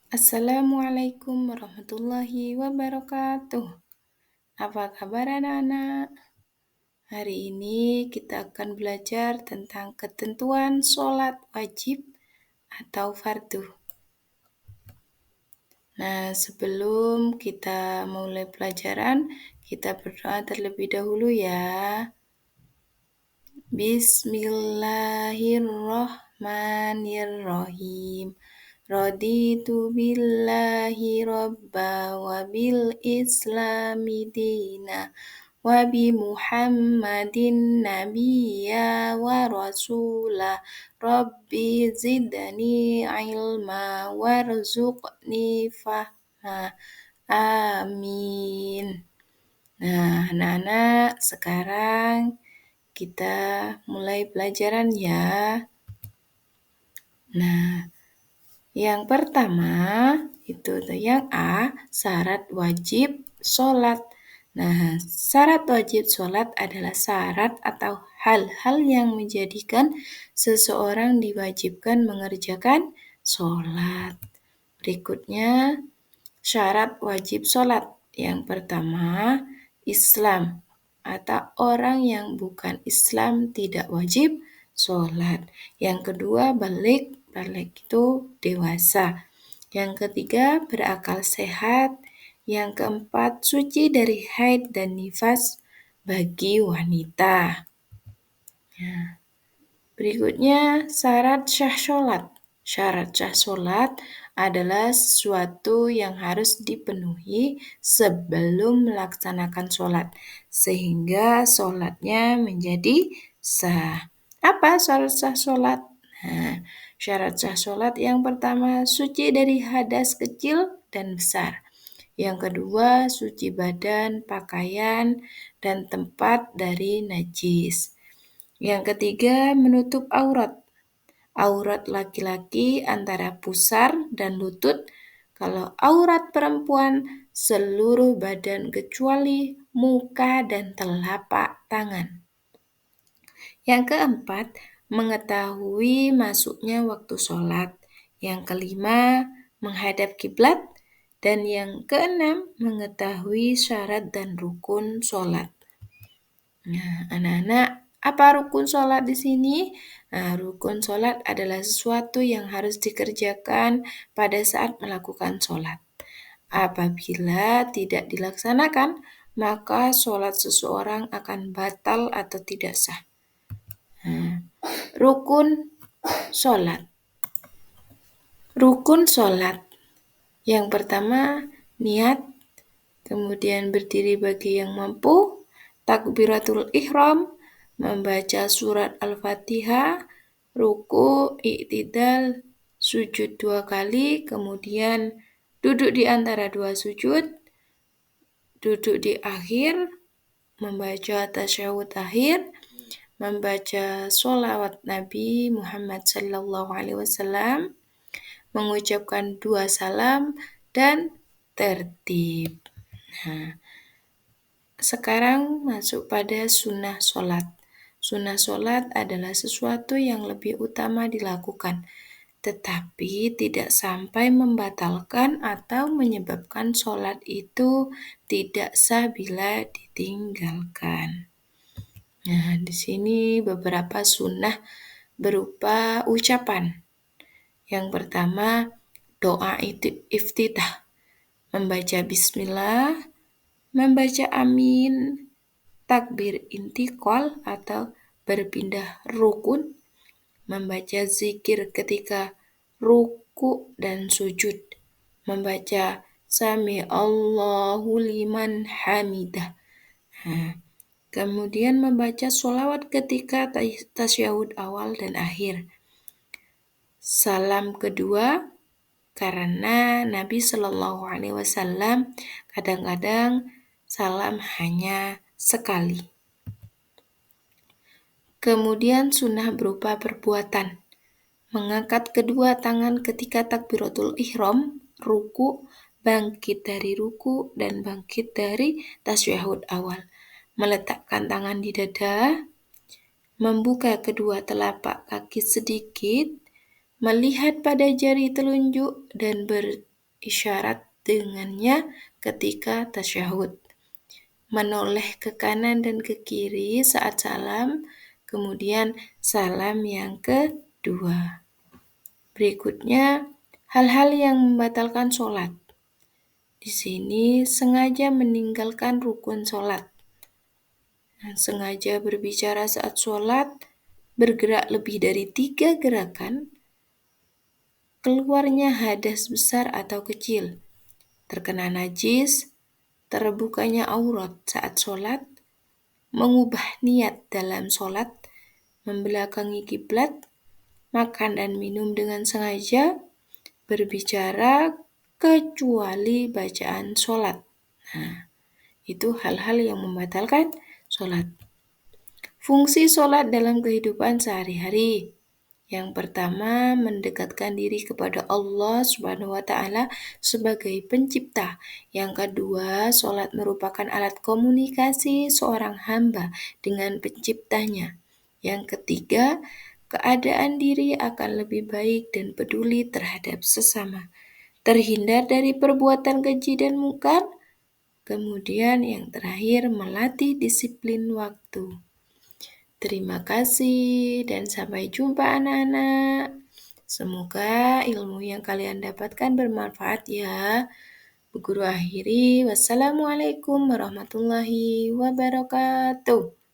Assalamualaikum warahmatullahi wabarakatuh. Apa kabar anak-anak? Hari ini kita akan belajar tentang ketentuan sholat wajib atau fardu. Nah, sebelum kita mulai pelajaran, kita berdoa terlebih dahulu ya. Bismillahirrahmanirrahim. Raditu billahi robba wa bil islami dina wa bi muhammadin nabiyya wa rasula rabbi zidni ilma warzuqni fahma amin. Nah, anak-anak, sekarang kita mulai pelajaran ya. Nah, yang pertama itu yang A, syarat wajib sholat. Nah, syarat wajib sholat adalah syarat atau hal-hal yang menjadikan seseorang diwajibkan mengerjakan sholat. Berikutnya, syarat wajib sholat. Yang pertama, Islam atau orang yang bukan Islam tidak wajib sholat. Yang kedua, balik itu dewasa. Yang ketiga, berakal sehat. Yang keempat, suci dari haid dan nifas bagi wanita. Berikutnya, syarat syah sholat. Syarat syah sholat adalah sesuatu yang harus dipenuhi sebelum melaksanakan sholat, sehingga sholatnya menjadi sah. Apa syarat syah sholat? Nah, syarat syah sholat yang pertama, suci dari hadas kecil dan besar. Yang kedua, suci badan, pakaian, dan tempat dari najis. Yang ketiga, menutup aurat. Aurat laki-laki antara pusar dan lutut. Kalau aurat perempuan, seluruh badan kecuali muka dan telapak tangan. Yang keempat, mengetahui masuknya waktu sholat. Yang kelima, menghadap kiblat. Dan yang keenam, mengetahui syarat dan rukun sholat. Nah, anak-anak, apa rukun sholat di sini? Nah, rukun sholat adalah sesuatu yang harus dikerjakan pada saat melakukan sholat. Apabila tidak dilaksanakan, maka sholat seseorang akan batal atau tidak sah. Nah, rukun sholat. Rukun sholat. Yang pertama, niat. Kemudian berdiri bagi yang mampu. Takbiratul ihram. Membaca surat Al-Fatihah. Ruku, i'tidal, sujud 2 kali. Kemudian duduk di antara 2 sujud. Duduk di akhir. Membaca tasyahud akhir. Membaca sholawat Nabi Muhammad SAW, mengucapkan 2 salam, dan tertib. Nah, sekarang masuk pada sunnah sholat. Sunnah sholat adalah sesuatu yang lebih utama dilakukan, tetapi tidak sampai membatalkan atau menyebabkan sholat itu tidak sah bila ditinggalkan. Nah, di sini beberapa sunnah berupa ucapan. Yang pertama, doa iftitah. Membaca bismillah, membaca amin, takbir intikal atau berpindah rukun, membaca zikir ketika ruku dan sujud, membaca sami Allahu liman hamidah. Nah, kemudian membaca sholawat ketika tasyahud awal dan akhir. Salam kedua, karena Nabi SAW kadang-kadang salam hanya sekali. Kemudian sunnah berupa perbuatan. Mengangkat kedua tangan ketika takbiratul ihram, ruku, bangkit dari ruku, dan bangkit dari tasyahud awal. Meletakkan tangan di dada, membuka kedua telapak kaki sedikit, melihat pada jari telunjuk, dan isyarat dengannya ketika tasyahud. Menoleh ke kanan dan ke kiri saat salam, kemudian salam yang kedua. Berikutnya, hal-hal yang membatalkan sholat. Di sini sengaja meninggalkan rukun sholat. Sengaja berbicara saat sholat, bergerak lebih dari 3 gerakan, keluarnya hadas besar atau kecil, terkena najis, terbukanya aurat saat sholat, mengubah niat dalam sholat, membelakangi kiblat, makan dan minum dengan sengaja, berbicara kecuali bacaan sholat. Nah, itu hal-hal yang membatalkan sholat. Fungsi sholat dalam kehidupan sehari-hari. Yang pertama, mendekatkan diri kepada Allah Subhanahu wa Ta'ala sebagai pencipta. Yang kedua, sholat merupakan alat komunikasi seorang hamba dengan penciptanya. Yang ketiga, keadaan diri akan lebih baik dan peduli terhadap sesama. Terhindar dari perbuatan keji dan mungkar. Kemudian yang terakhir, melatih disiplin waktu. Terima kasih dan sampai jumpa anak-anak. Semoga ilmu yang kalian dapatkan bermanfaat ya. Bu Guru akhiri, wassalamualaikum warahmatullahi wabarakatuh.